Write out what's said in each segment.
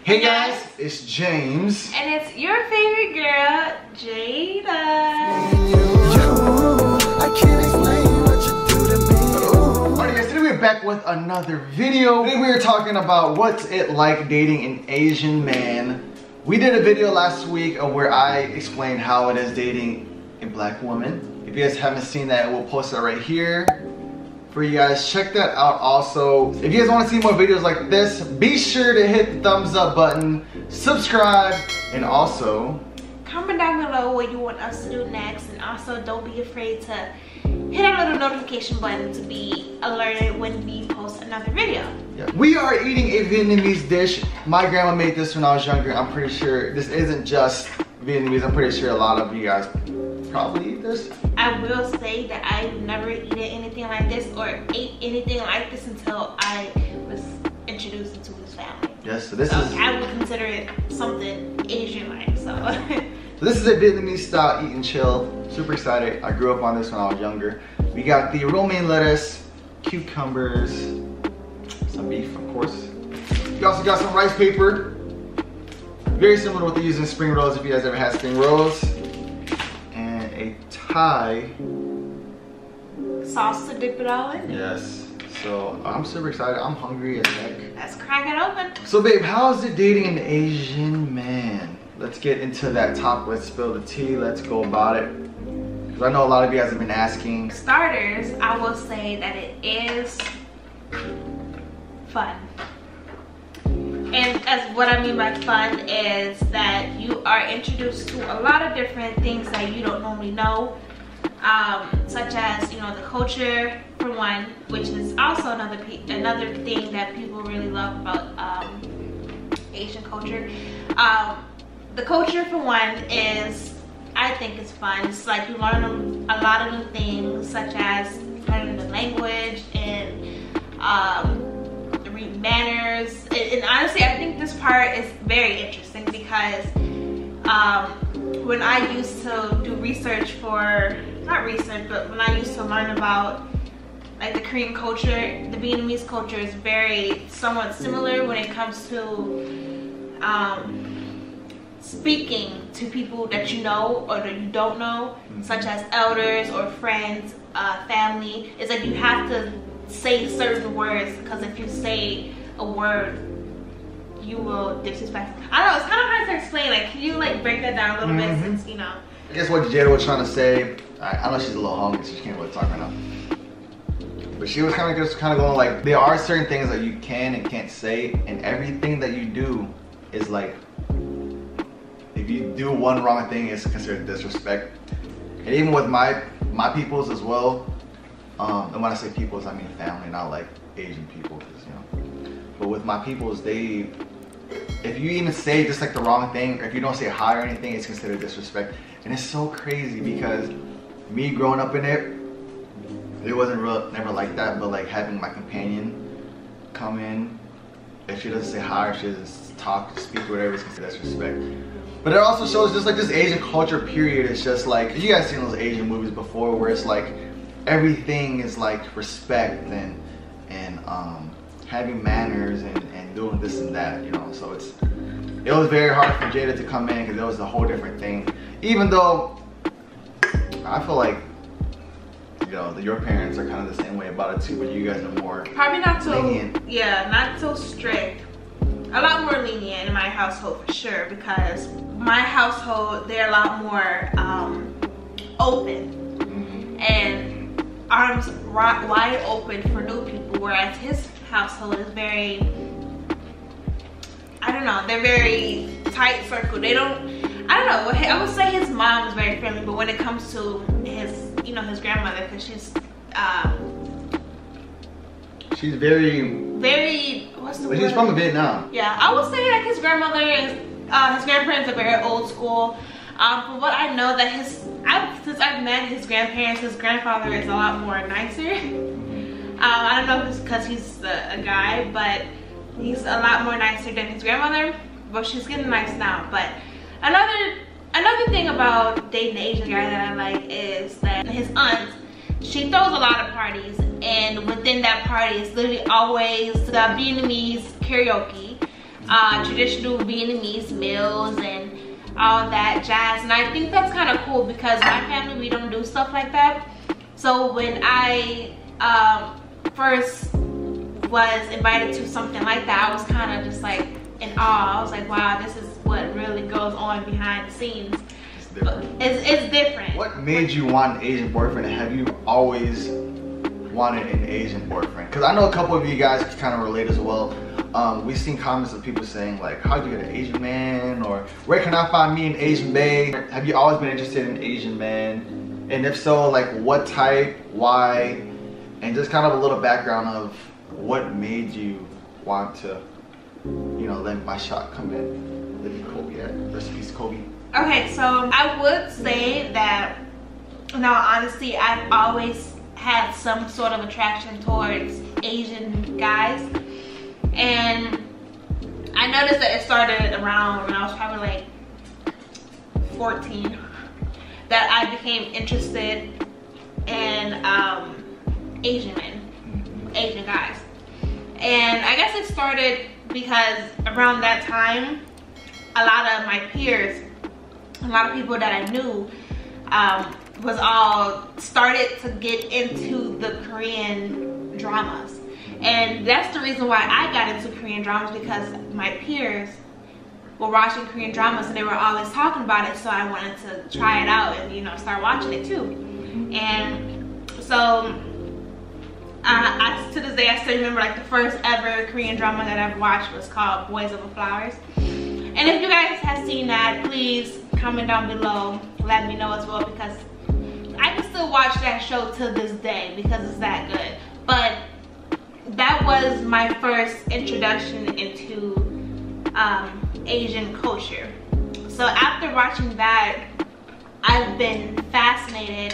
Hey guys, it's James. And it's your favorite girl, Jada. Alright guys, today we're back with another video. Today we are talking about what's it like dating an Asian man. We did a video last week where I explained how it is dating a black woman. If you guys haven't seen that, we'll post it right here for you guys. Check that out also. If you guys want to see more videos like this, be sure to hit the thumbs up button, subscribe, and also comment down below what you want us to do next. And also don't be afraid to hit our little notification button to be alerted when we post another video. Yeah. We are eating a Vietnamese dish. My grandma made this when I was younger. I'm pretty sure this isn't just Vietnamese. I'm pretty sure a lot of you guys probably eat this. I will say that I've never eaten anything like this or ate anything like this until I was introduced into this family. Yes, so this is... I would consider it something Asian-like, so. So this is a Vietnamese style eat and chill. Super excited. I grew up on this when I was younger. We got the romaine lettuce, cucumbers, some beef, of course. We also got some rice paper. Very similar to what they use in spring rolls if you guys ever had spring rolls. And a Thai sauce to dip it all in. Yes. So I'm super excited. I'm hungry as heck. Let's crack it open. So babe, how's it dating an Asian man? Let's get into that topic. Let's spill the tea. Let's go about it. Because I know a lot of you guys have been asking. Starters, I will say that it is fun. And as what I mean by fun is that you are introduced to a lot of different things that you don't normally know. Such as, you know, the culture for one, which is also another thing that people really love about Asian culture. The culture for one is, I think it's fun. It's like you learn a lot of new things, such as learning the language and read manners. And honestly, I think this part is very interesting because when I used to do research for, not research, but when I used to learn about like the Korean culture, the Vietnamese culture is very somewhat similar when it comes to speaking to people that you know or that you don't know, such as elders or friends, family. It's like you have to say certain words because if you say a word, you will disrespect. I don't know, it's kind of hard to explain. Like, can you like break that down a little bit since, you know? I guess what Jada was trying to say, I know she's a little hungry, so she can't really talk right now. But she was kind of going like, there are certain things that you can and can't say, and everything that you do is like, if you do one wrong thing, it's considered disrespect. And even with my peoples as well, and when I say peoples, I mean family, not like Asian people, because you know. But with my peoples, if you even say just like the wrong thing, or if you don't say hi or anything, it's considered disrespect. And it's so crazy because me growing up in it wasn't never like that, but like having my companion come in, if she doesn't say hi or she doesn't talk, speak, whatever, it's considered disrespect. But it also shows just like this Asian culture period. It's just like, you guys seen those Asian movies before where it's like everything is like respect and having manners and doing this and that, you know. So it was very hard for Jada to come in because it was a whole different thing. Even though I feel like, you know, your parents are kind of the same way about it too, but you guys are more probably not so lenient. Yeah, not so strict. A lot more lenient in my household for sure, because my household, they're a lot more open and arms wide open for new people, whereas his household is very, I don't know, they're very tight circle. They don't, I don't know, I would say his mom is very friendly, but when it comes to his, you know, his grandmother, because she's very, what's the word? She's from Vietnam. Yeah, I would say like his grandmother is, his grandparents are very old school. From what I know, that since I've met his grandparents, his grandfather is a lot more nicer. I don't know if it's because he's a guy, but he's a lot more nicer than his grandmother. But she's getting nice now. But another thing about dating the Asian guy that I like is that his aunt, she throws a lot of parties, and within that party is literally always the Vietnamese karaoke. traditional Vietnamese meals and all that jazz. And I think that's kind of cool because my family, we don't do stuff like that. So when I first was invited to something like that, I was kind of just like in awe. I was like, wow, this is what really goes on behind the scenes. It's different. It's different. What made you want an Asian boyfriend, and have you always wanted an Asian boyfriend? Because I know a couple of you guys kind of relate as well. We've seen comments of people saying like, how'd you get an Asian man? Or where can I find me an Asian babe? Have you always been interested in Asian men? And if so, like what type, why? And just kind of a little background of what made you want to, you know, let my shot come in. Let me Kobe at. Rest in peace, Kobe. Okay, so I would say that, in all honesty, I've always had some sort of attraction towards Asian guys. And I noticed that it started around when I was probably like 14, that I became interested in Asian men, Asian guys. And I guess it started because around that time, a lot of my peers, a lot of people that I knew was all started to get into the Korean dramas. And that's the reason why I got into Korean dramas, because my peers were watching Korean dramas and they were always talking about it, so I wanted to try it out and, you know, start watching it too. And so to this day, I still remember like the first ever Korean drama that I've watched was called Boys Over Flowers. And if you guys have seen that, please comment down below, let me know as well, because I can still watch that show to this day because it's that good. But that was my first introduction into Asian culture. So after watching that, I've been fascinated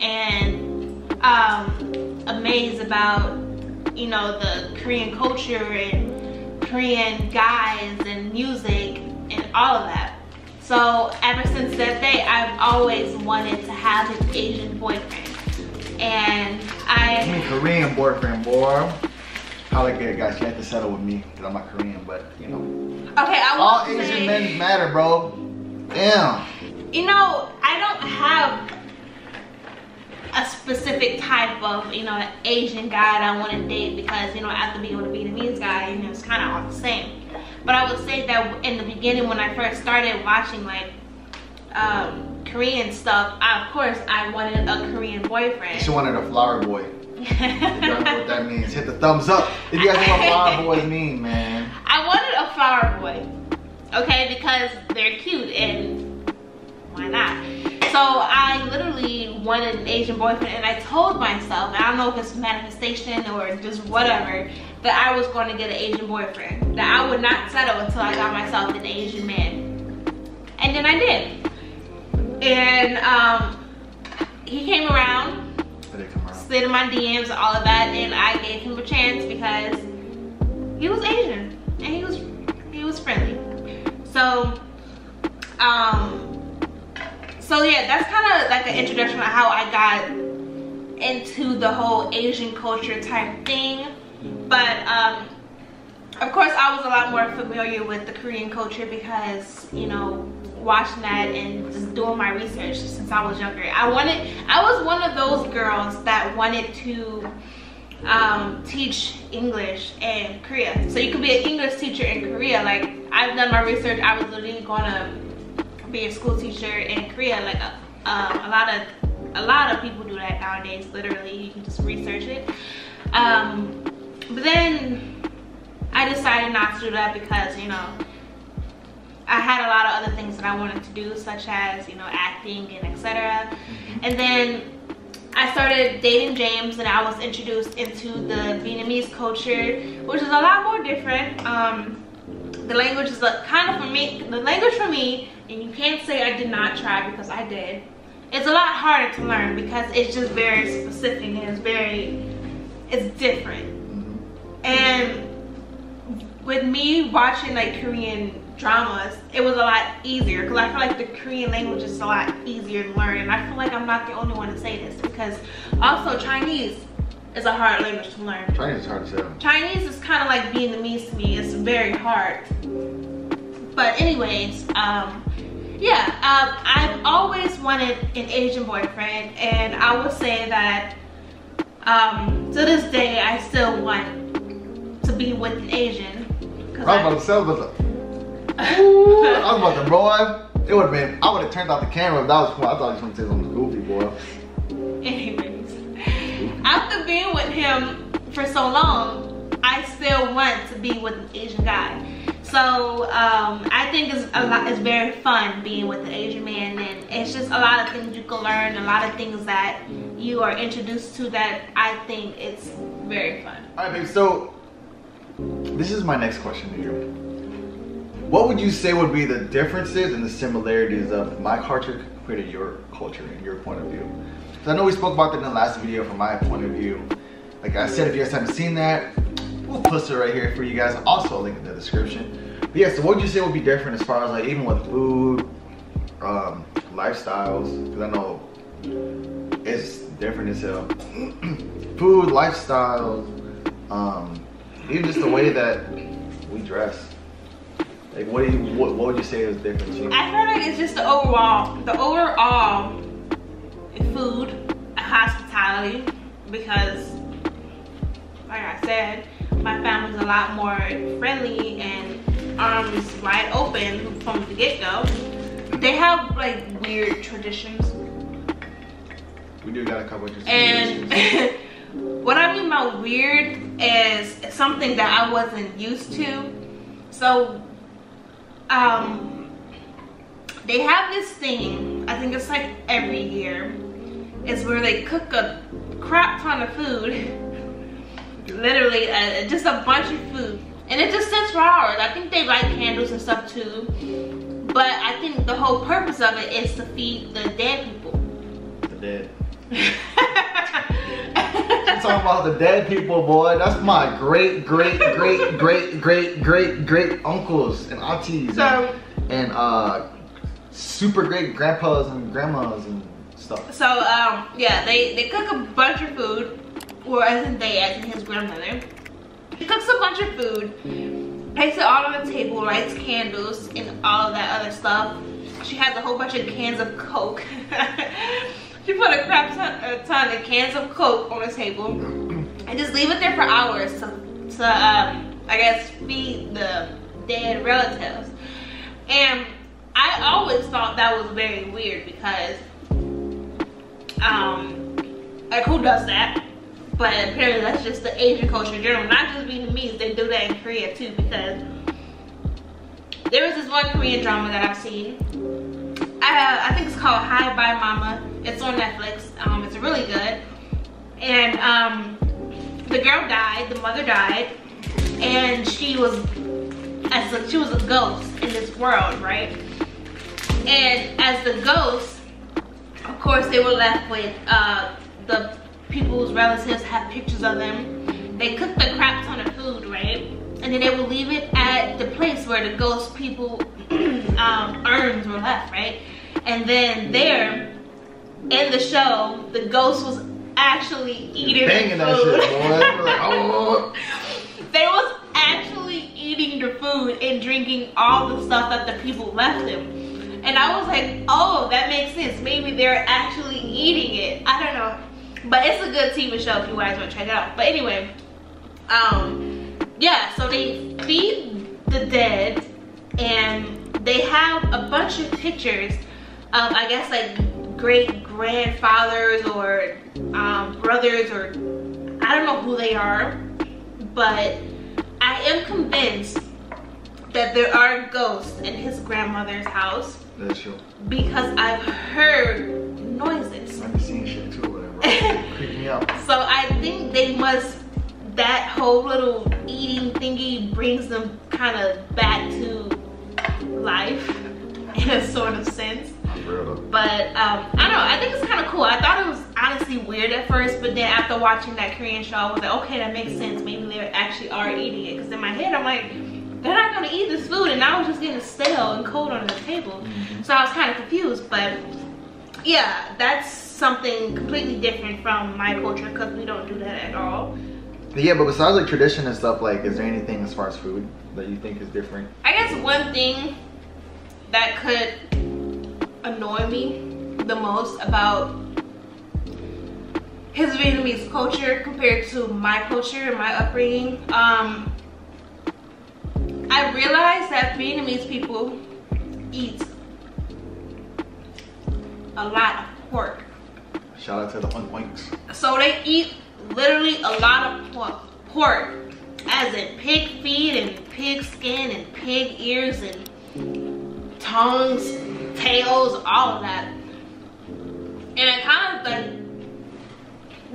and amazed about, you know, the Korean culture and Korean guys and music and all of that. So ever since that day, I've always wanted to have an Asian boyfriend. And I mean Korean boyfriend, boy. I like it, guys. You have to settle with me because I'm not Korean, but you know. Okay, all Asian men matter, bro. Damn. You know, I don't have a specific type of, you know, Asian guy that I want to date, because, you know, after being with a Vietnamese guy, you know, it's kind of all the same. But I would say that in the beginning, when I first started watching like Korean stuff, of course I wanted a Korean boyfriend. She wanted a flower boy. You don't know what that means. Hit the thumbs up if you guys know what flower boys mean, man. I wanted a flower boy, okay, because they're cute and why not? So I literally wanted an Asian boyfriend, and I told myself, and I don't know if it's manifestation or just whatever, that I was going to get an Asian boyfriend, that I would not settle until I got myself an Asian man. And then I did. And he came around, slid in my DMs, all of that, and I gave him a chance because he was Asian and he was friendly. So so yeah, that's kind of like an introduction of how I got into the whole Asian culture type thing. But of course I was a lot more familiar with the Korean culture because, you know, watching that and just doing my research since I was younger. I was one of those girls that wanted to teach English in Korea. So you could be an English teacher in Korea. Like, I've done my research. I was literally gonna be a school teacher in Korea. Like a lot of people do that nowadays. Literally, you can just research it. But then I decided not to do that because, you know, I had a lot of other things that I wanted to do, such as, you know, acting and etc. And then I started dating James, and I was introduced into the Vietnamese culture, which is a lot more different. The language is kind of, for me, the language for me, and you can't say I did not try because I did, it's a lot harder to learn because it's just very specific and it's different. And with me watching like Korean dramas, it was a lot easier because I feel like the Korean language is a lot easier to learn. And I feel like I'm not the only one to say this, because also Chinese is a hard language to learn. Chinese is hard to say. Chinese is kind of like Vietnamese to me. It's very hard. But anyways, yeah, I've always wanted an Asian boyfriend, and I would say that to this day I still want to be with an Asian. I was about to say, I was about to roll. It would have been, I would have turned off the camera if that was cool. I thought he was going to say something goofy, boy. Anyways, after being with him for so long, I still want to be with an Asian guy. So I think it's very fun being with an Asian man, and it's just a lot of things you can learn, a lot of things that you are introduced to that I think it's very fun. All right, babe, so this is my next question to you. What would you say would be the differences and the similarities of my culture compared to your culture and your point of view? Because I know we spoke about that in the last video from my point of view. Like I said, if you guys haven't seen that, we'll post it right here for you guys. Also, link in the description. But yeah, so what would you say would be different as far as like even with food, lifestyles? Because I know it's different as hell. Food, lifestyles, even just the way that we dress. Like what would you say is different to you? I feel like it's just the overall food, hospitality, because like I said, my family's a lot more friendly and arms wide open from the get-go. They have like weird traditions. We do got a couple of and what I mean by weird is something that I wasn't used to. So they have this thing, I think it's like every year, is where they cook a crap ton of food. Literally just a bunch of food, and it just sits for hours. I think they light candles and stuff too, but I think the whole purpose of it is to feed the dead people. The dead. I'm talking about the dead people, boy. That's my great uncles and aunties and super great grandpas and grandmas and stuff. So yeah, they cook a bunch of food. Or as in his grandmother. He cooks a bunch of food, placed it all on the table, lights candles, and all of that other stuff. She has a whole bunch of cans of Coke. She put a crap ton of cans of Coke on the table and just leave it there for hours to I guess feed the dead relatives. And I always thought that was very weird because like who does that? But apparently that's just the Asian culture in general. Not just Vietnamese, they do that in Korea too, because there was this one Korean drama that I've seen. I think it's called Hi Bye Mama. It's on Netflix. It's really good. And the girl died, the mother died, and she was a ghost in this world, right? And as the ghost, of course they were left with the people's relatives have pictures of them. They cooked a crap ton of food, right? And then they would leave it at the place where the ghost people urns were left, right? And then there, in the show, the ghost was actually eating the food. That shit, boy. Like, oh. They was actually eating the food and drinking all the stuff that the people left them. And I was like, oh, that makes sense. Maybe they're actually eating it. I don't know. But it's a good TV show if you guys want to check it out. But anyway, yeah, so they feed the dead, and they have a bunch of pictures of, I guess, like great grandfathers or brothers, or I don't know who they are, but I am convinced that there are ghosts in his grandmother's house. That's true. Because I've heard noises. I've been seeing shit too, whatever. Creep me out. So I think they must, that whole little eating thingy brings them kind of back to life in a sort of sense. But I don't know, I think it's kind of cool. I thought it was honestly weird at first, but then after watching that Korean show, I was like, okay, that makes sense. Maybe they actually are eating it. Because in my head, I'm like, they're not gonna eat this food, and now it's just getting stale and cold on the table. So I was kind of confused, but yeah, that's something completely different from my culture, because we don't do that at all. Yeah, but besides like tradition and stuff, like, is there anything as far as food that you think is different? I guess one thing that could annoy me the most about his Vietnamese culture compared to my culture and my upbringing, I realized that Vietnamese people eat a lot of pork. Shout out to the oinks. So they eat literally a lot of pork, as in pig feet and pig skin and pig ears and tongues, tails, all of that. And I kind of like,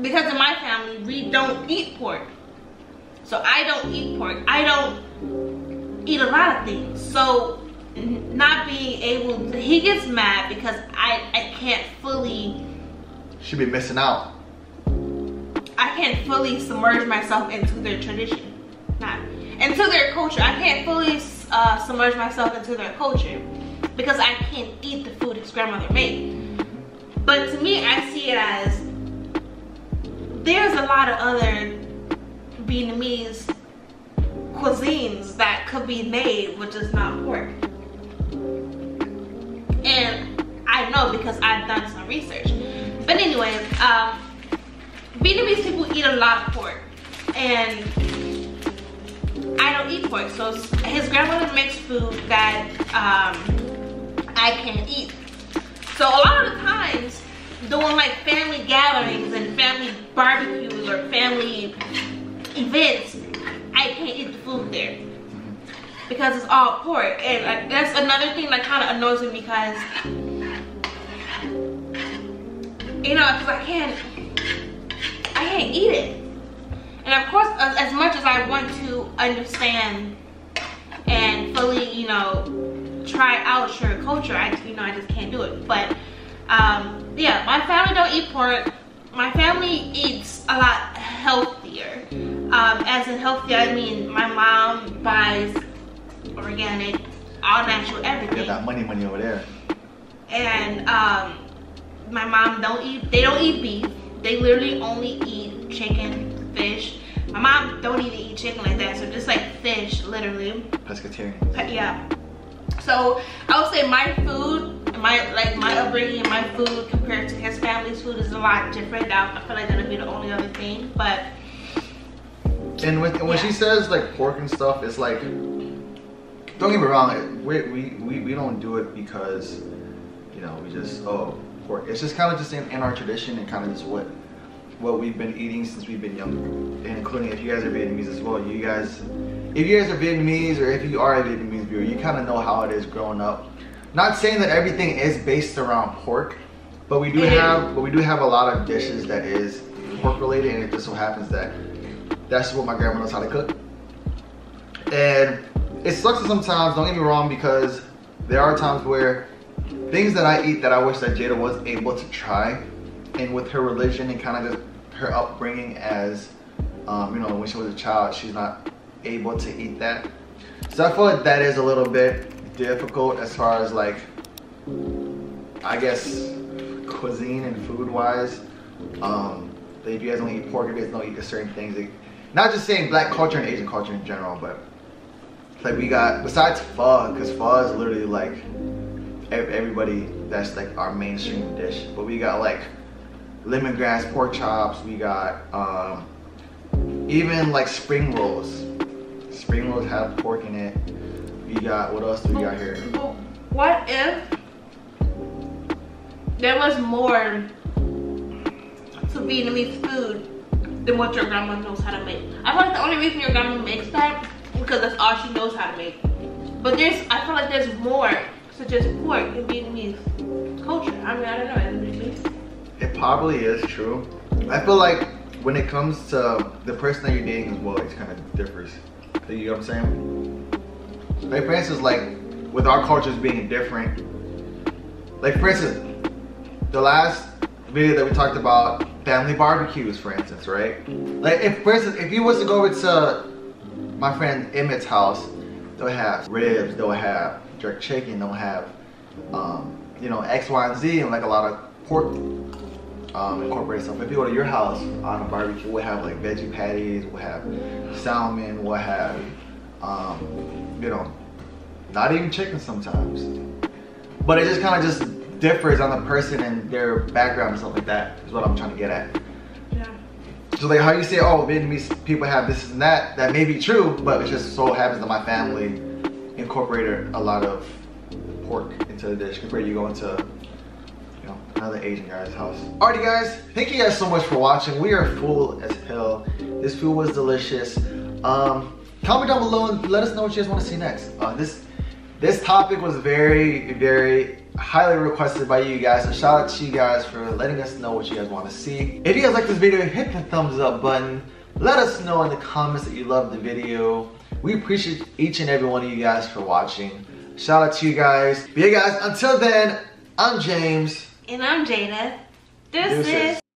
because in my family we don't eat pork, so I don't eat pork. I don't eat a lot of things. So not being able to, he gets mad because I can't fully. Should be missing out. I can't fully submerge myself into their tradition, not into their culture. I can't fully submerge myself into their culture because I can't eat the food his grandmother made. But to me, I see it as there's a lot of other Vietnamese cuisines that could be made with just not pork. And I know because I've done some research. But anyway, Vietnamese people eat a lot of pork, and I don't eat pork. So his grandmother makes food that I can't eat. So a lot of the times, doing like family gatherings and family barbecues or family events, I can't eat the food there because it's all pork. And that's another thing that kind of annoys me because, you know, because I can't eat it. And of course, as much as I want to understand and fully, you know, try out your culture, I just can't do it. But yeah, my family don't eat pork. My family eats a lot healthier. As in healthy, I mean my mom buys organic, all natural, everything. Got that money over there. And my mom they don't eat beef. They literally only eat chicken, fish. My mom don't even eat chicken like that, so just like fish, literally. Pescatarian. Yeah. So I would say my food, my upbringing, and my food compared to his family's food is a lot different. I feel like that'll be the only other thing, but. And when she says like pork and stuff, it's like, don't get me wrong, we don't do it because, you know, we just pork. It's just kind of just in our tradition and kind of just what we've been eating since we've been young, and including if you guys are Vietnamese as well. If you guys are Vietnamese, or if you are a Vietnamese viewer, you kind of know how it is growing up. Not saying that everything is based around pork, but we do have a lot of dishes that is pork related, and it just so happens that that's what my grandma knows how to cook. And it sucks sometimes, don't get me wrong, because there are times where things that I eat that I wish that Jada was able to try, and with her religion and kind of just her upbringing as, you know, when she was a child, she's not able to eat that. So I feel like that is a little bit difficult as far as like, I guess, cuisine and food wise. That if you guys don't eat pork, if you guys don't eat certain things, like, not just saying black culture and Asian culture in general, but like we got, besides pho, because pho is literally like everybody, that's like our mainstream dish, but we got like lemongrass pork chops, we got even like spring rolls. Spring rolls have pork in it. We got, what else do we got here? What if there was more to Vietnamese food than what your grandma knows how to make? I feel like the only reason your grandma makes that is because that's all she knows how to make. But I feel like there's more to just pork in Vietnamese culture. I mean, I don't know. It probably is true. I feel like when it comes to the person that you're dating as well, it kind of differs. You know what I'm saying? Like for instance, like with our cultures being different. Like for instance, the last video that we talked about, family barbecues, for instance, right? Like if for instance, if you was to go over to my friend Emmett's house, they'll have ribs, they'll have jerk chicken, they'll have you know, X, Y, and Z, and like a lot of pork incorporate stuff. If you go to your house on a barbecue, we'll have like veggie patties, we'll have salmon, we'll have, you know, not even chicken sometimes. But it just kind of just differs on the person and their background and stuff like that, is what I'm trying to get at. Yeah. So like how you say, oh, Vietnamese people have this and that may be true, but it just so happens that my family incorporated a lot of pork into the dish compared to you going to, you know, another Asian guy's house. Alrighty guys, thank you guys so much for watching. We are full as hell. This food was delicious. Comment down below and let us know what you guys want to see next. This topic was very, very highly requested by you guys, so shout out to you guys for letting us know what you guys want to see. If you guys like this video, hit the thumbs up button. Let us know in the comments that you loved the video. We appreciate each and every one of you guys for watching. Shout out to you guys. But yeah guys, until then, I'm James. And I'm Jada. Deuces.